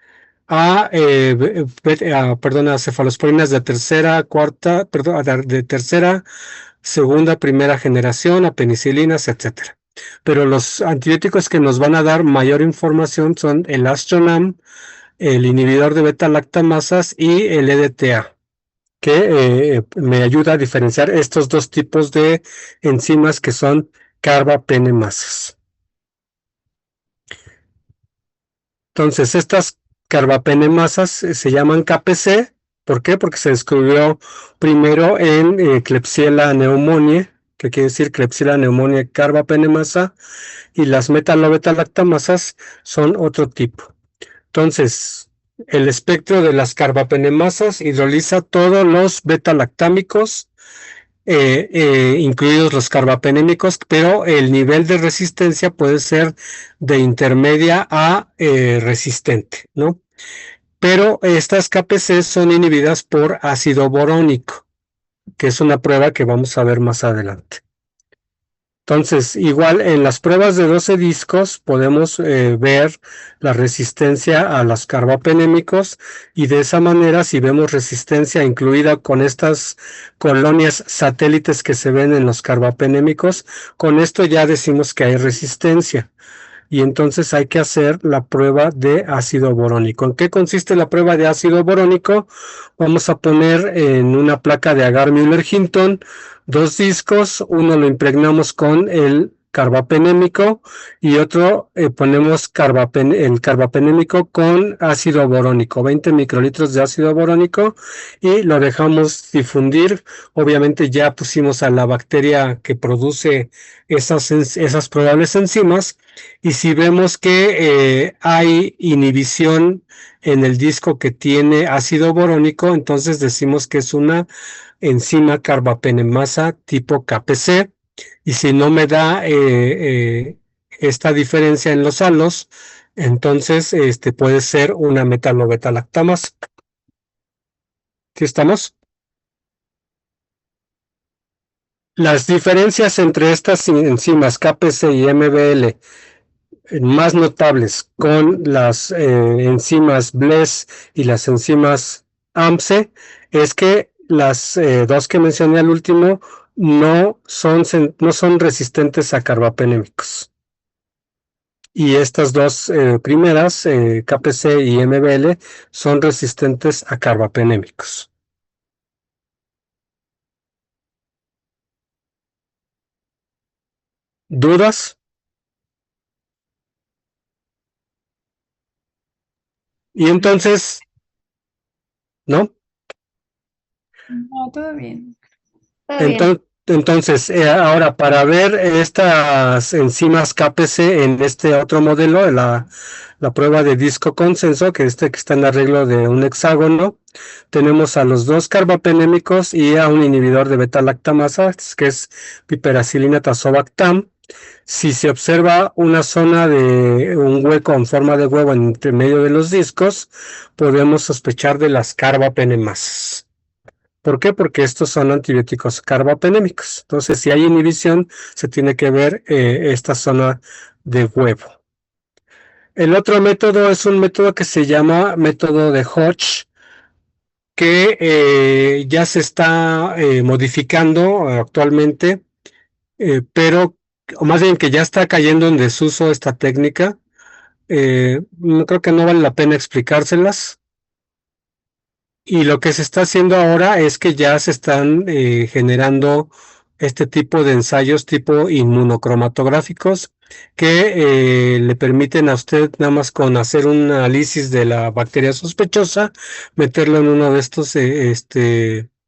a, a cefalosporinas de tercera, cuarta, perdón, de tercera, segunda, primera generación, a penicilinas, etcétera. Pero los antibióticos que nos van a dar mayor información son el Astronam, el inhibidor de beta-lactamasas y el EDTA, que me ayuda a diferenciar estos dos tipos de enzimas que son carbapenemasas. Entonces, estas carbapenemasas se llaman KPC. ¿Por qué? Porque se descubrió primero en Klebsiella pneumoniae, que quiere decir Klebsiella pneumoniae carbapenemasa, y las metalobetalactamasas son otro tipo. Entonces, el espectro de las carbapenemasas hidroliza todos los beta-lactámicos, incluidos los carbapenémicos, pero el nivel de resistencia puede ser de intermedia a resistente, ¿no? Pero estas KPC son inhibidas por ácido borónico, que es una prueba que vamos a ver más adelante. Entonces, igual en las pruebas de 12 discos podemos ver la resistencia a los carbapenémicos, y de esa manera, si vemos resistencia incluida con estas colonias satélites que se ven en los carbapenémicos, con esto ya decimos que hay resistencia. Y entonces hay que hacer la prueba de ácido borónico. ¿En qué consiste la prueba de ácido borónico? Vamos a poner en una placa de agar Müller-Hinton 2 discos, uno lo impregnamos con el carbapenémico y otro ponemos el carbapenémico con ácido borónico, 20 microlitros de ácido borónico, y lo dejamos difundir. Obviamente ya pusimos a la bacteria que produce esas probables enzimas, y si vemos que hay inhibición en el disco que tiene ácido borónico, entonces decimos que es una enzima carbapenemasa tipo KPC, y si no me da esta diferencia en los halos, entonces puede ser una metalobetalactamasa. ¿Sí estamos? Las diferencias entre estas enzimas KPC y MBL más notables con las enzimas BLES y las enzimas AMSE es que las dos que mencioné al último no son resistentes a carbapenémicos. Y estas dos primeras, KPC y MBL, son resistentes a carbapenémicos. ¿Dudas? Y entonces, ¿no? No, todo bien. Todo bien. Entonces, ahora para ver estas enzimas KPC en este otro modelo, la prueba de disco consenso, que que está en arreglo de un hexágono, tenemos a los dos carbapenémicos y a un inhibidor de beta-lactamasa, que es piperacilina tazobactam. Si se observa una zona de un hueco en forma de huevo entre medio de los discos, podemos sospechar de las carbapenemasas. ¿Por qué? Porque estos son antibióticos carbapenémicos. Entonces, si hay inhibición, se tiene que ver esta zona de huevo. El otro método es un método que se llama método de Hodge, que ya se está modificando actualmente, pero o más bien que ya está cayendo en desuso esta técnica. Creo que no vale la pena explicárselas. Y lo que se está haciendo ahora es que ya se están generando este tipo de ensayos tipo inmunocromatográficos, que le permiten a usted nada más con hacer un análisis de la bacteria sospechosa, meterlo en uno de estos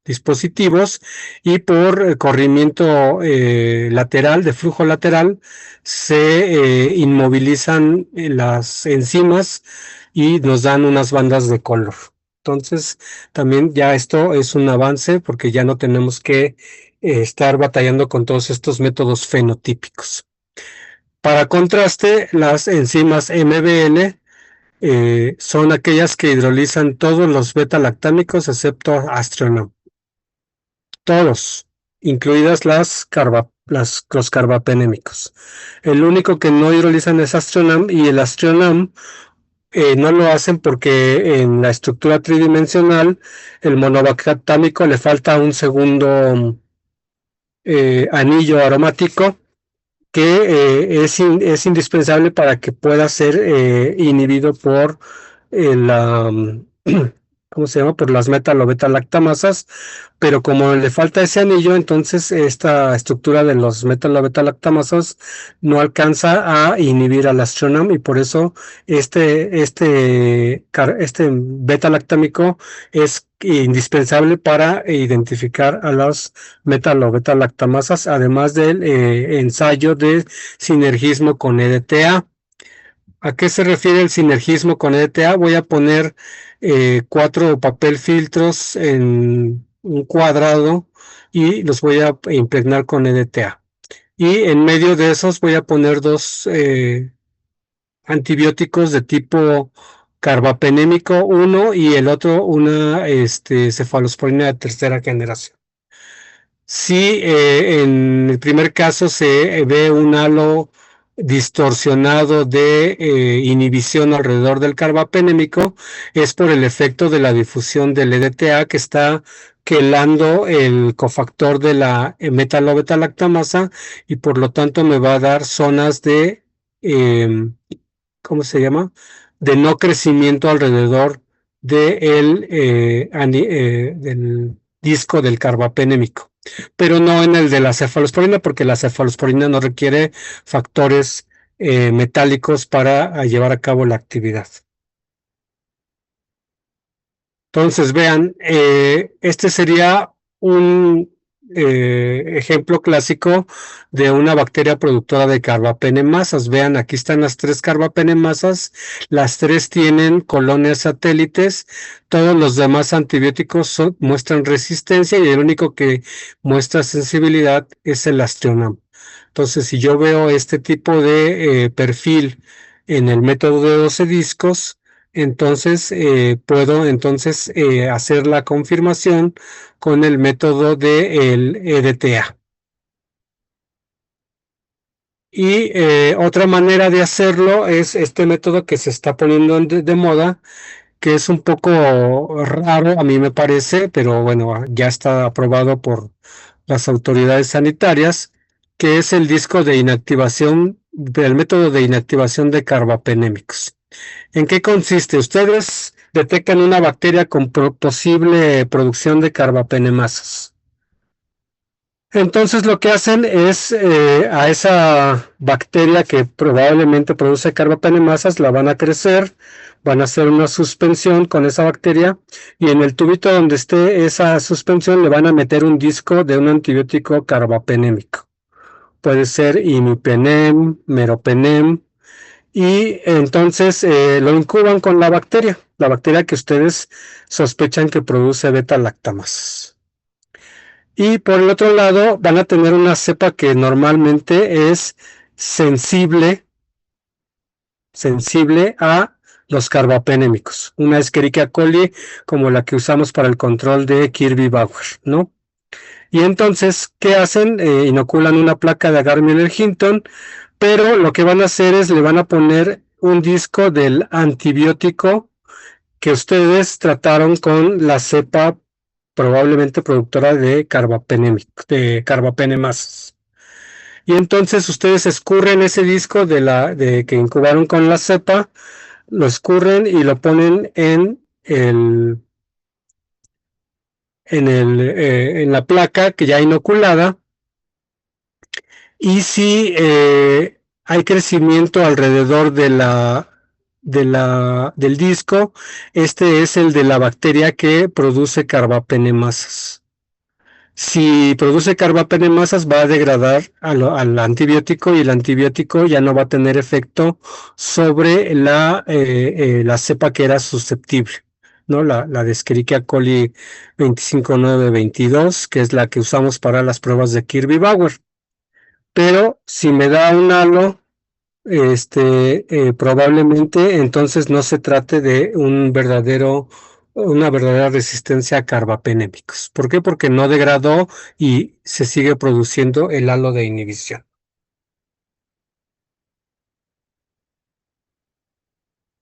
dispositivos, y por corrimiento lateral, de flujo lateral, se inmovilizan las enzimas y nos dan unas bandas de color. Entonces, también ya esto es un avance, porque ya no tenemos que estar batallando con todos estos métodos fenotípicos. Para contraste, las enzimas MBL son aquellas que hidrolizan todos los beta-lactámicos excepto Astronam. Todos, incluidas los carbapenémicos. El único que no hidrolizan es Astronam, y el Astronam no lo hacen porque en la estructura tridimensional el monobactámico le falta un segundo anillo aromático que es indispensable para que pueda ser inhibido por la ¿cómo se llama? Por las metal o beta lactamasas, pero como le falta ese anillo, entonces esta estructura de los metal o beta lactamasas no alcanza a inhibir al astronam y por eso este beta lactámico es indispensable para identificar a las metal o beta lactamasas, además del ensayo de sinergismo con EDTA. ¿A qué se refiere el sinergismo con EDTA? Voy a poner 4 papel filtros en un cuadrado y los voy a impregnar con EDTA. Y en medio de esos voy a poner 2 antibióticos de tipo carbapenémico, uno y el otro una cefalosporina de tercera generación. Si en el primer caso se ve un halo distorsionado de inhibición alrededor del carbapenémico, es por el efecto de la difusión del EDTA que está quelando el cofactor de la metal-beta-lactamasa y por lo tanto me va a dar zonas de, ¿cómo se llama? De no crecimiento alrededor del disco del carbapenémico, pero no en el de la cefalosporina, porque la cefalosporina no requiere factores metálicos para llevar a cabo la actividad. Entonces, vean, este sería un ejemplo clásico de una bacteria productora de carbapenemasas. Vean, aquí están las 3 carbapenemasas, las 3 tienen colonias satélites, todos los demás antibióticos muestran resistencia y el único que muestra sensibilidad es el Astrionam. Entonces, si yo veo este tipo de perfil en el método de 12 discos, entonces puedo hacer la confirmación con el método del EDTA. Y otra manera de hacerlo es este método que se está poniendo de moda, que es un poco raro, a mí me parece, pero bueno, ya está aprobado por las autoridades sanitarias, que es el disco de inactivación, del método de inactivación de carbapenémicos. ¿En qué consiste? Ustedes detectan una bacteria con posible producción de carbapenemasas. Entonces lo que hacen es a esa bacteria que probablemente produce carbapenemasas, la van a crecer, van a hacer una suspensión con esa bacteria y en el tubito donde esté esa suspensión le van a meter un disco de un antibiótico carbapenémico. Puede ser imipenem, meropenem, y entonces lo incuban con la bacteria que ustedes sospechan que produce beta-lactamasas. Y por el otro lado van a tener una cepa que normalmente es sensible a los carbapenémicos. Una Escherichia coli como la que usamos para el control de Kirby-Bauer, ¿no? Y entonces, ¿qué hacen? Inoculan una placa de agar Müller-Hinton, pero lo que van a hacer es le van a poner un disco del antibiótico que ustedes trataron con la cepa probablemente productora de carbapenemasas. Y entonces ustedes escurren ese disco de que incubaron con la cepa, lo escurren y lo ponen en la placa que ya inoculada. Y si hay crecimiento alrededor del disco, este es el de la bacteria que produce carbapenemasas. Si produce carbapenemasas va a degradar al antibiótico y el antibiótico ya no va a tener efecto sobre la cepa que era susceptible, ¿no? La de Escherichia coli 25922, que es la que usamos para las pruebas de Kirby-Bauer. Pero si me da un halo, probablemente entonces no se trate de una verdadera resistencia a carbapenémicos. ¿Por qué? Porque no degradó y se sigue produciendo el halo de inhibición.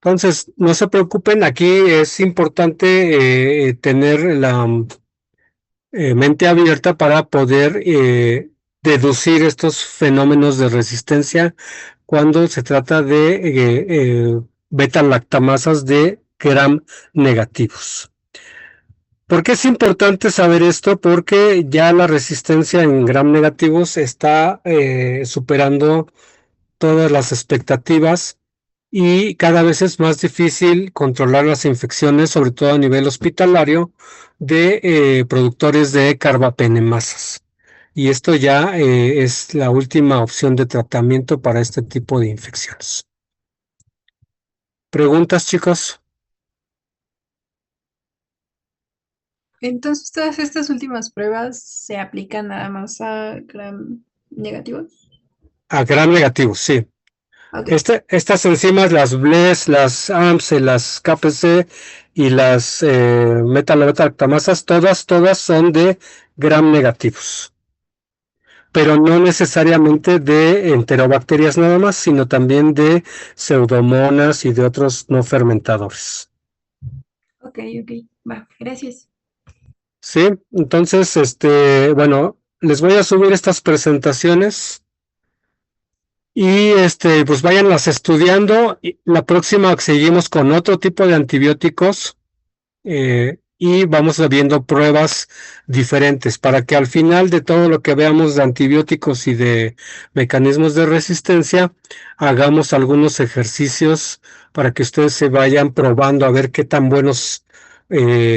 Entonces, no se preocupen, aquí es importante tener la mente abierta para poder deducir estos fenómenos de resistencia cuando se trata de beta-lactamasas de gram negativos. ¿Por qué es importante saber esto? Porque ya la resistencia en gram negativos está superando todas las expectativas y cada vez es más difícil controlar las infecciones, sobre todo a nivel hospitalario, de productores de carbapenemasas. Y esto ya es la última opción de tratamiento para este tipo de infecciones. ¿Preguntas, chicos? Entonces, todas estas últimas pruebas se aplican nada más a gram negativos. A gram negativos, sí. Ok, Estas enzimas, las BLES, las AMPS, las KPC y las metalactamasas, todas son de gram negativos. Pero no necesariamente de enterobacterias nada más, sino también de pseudomonas y de otros no fermentadores. ok, va, gracias. Sí, entonces, bueno, les voy a subir estas presentaciones y pues váyanlas estudiando. Y la próxima seguimos con otro tipo de antibióticos y vamos viendo pruebas diferentes para que al final de todo lo que veamos de antibióticos y de mecanismos de resistencia, hagamos algunos ejercicios para que ustedes se vayan probando a ver qué tan buenos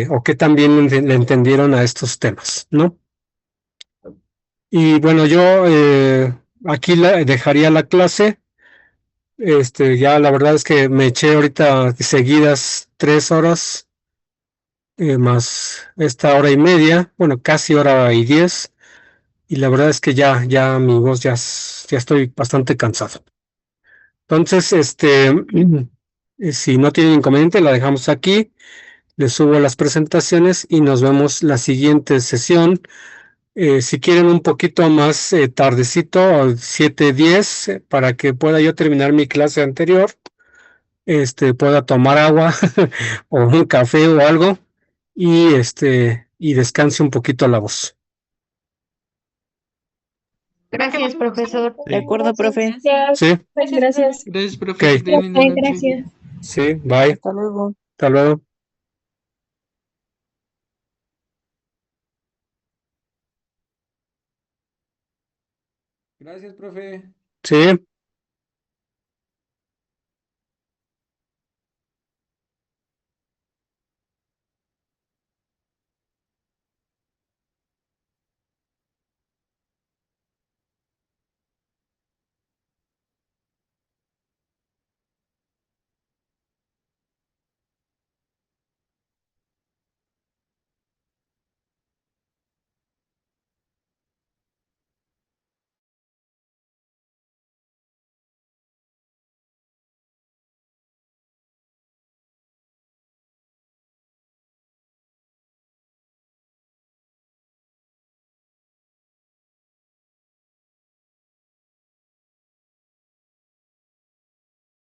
o qué tan bien le entendieron a estos temas, ¿no? Y bueno, yo aquí dejaría la clase. Ya la verdad es que me eché ahorita seguidas 3 horas más esta hora y media, bueno, casi hora y 10, y la verdad es que ya mi voz ya estoy bastante cansado. Entonces, si no tienen inconveniente, la dejamos aquí, les subo las presentaciones y nos vemos la siguiente sesión. Si quieren un poquito más tardecito, 7:10, para que pueda yo terminar mi clase anterior, pueda tomar agua o un café o algo y descanse un poquito la voz. Gracias, profesor. De acuerdo, profe. Sí, Gracias. Gracias, ok, profe. Que tengan linda noche. Gracias. sí, bye, Hasta luego. hasta luego. Gracias, profe. Sí.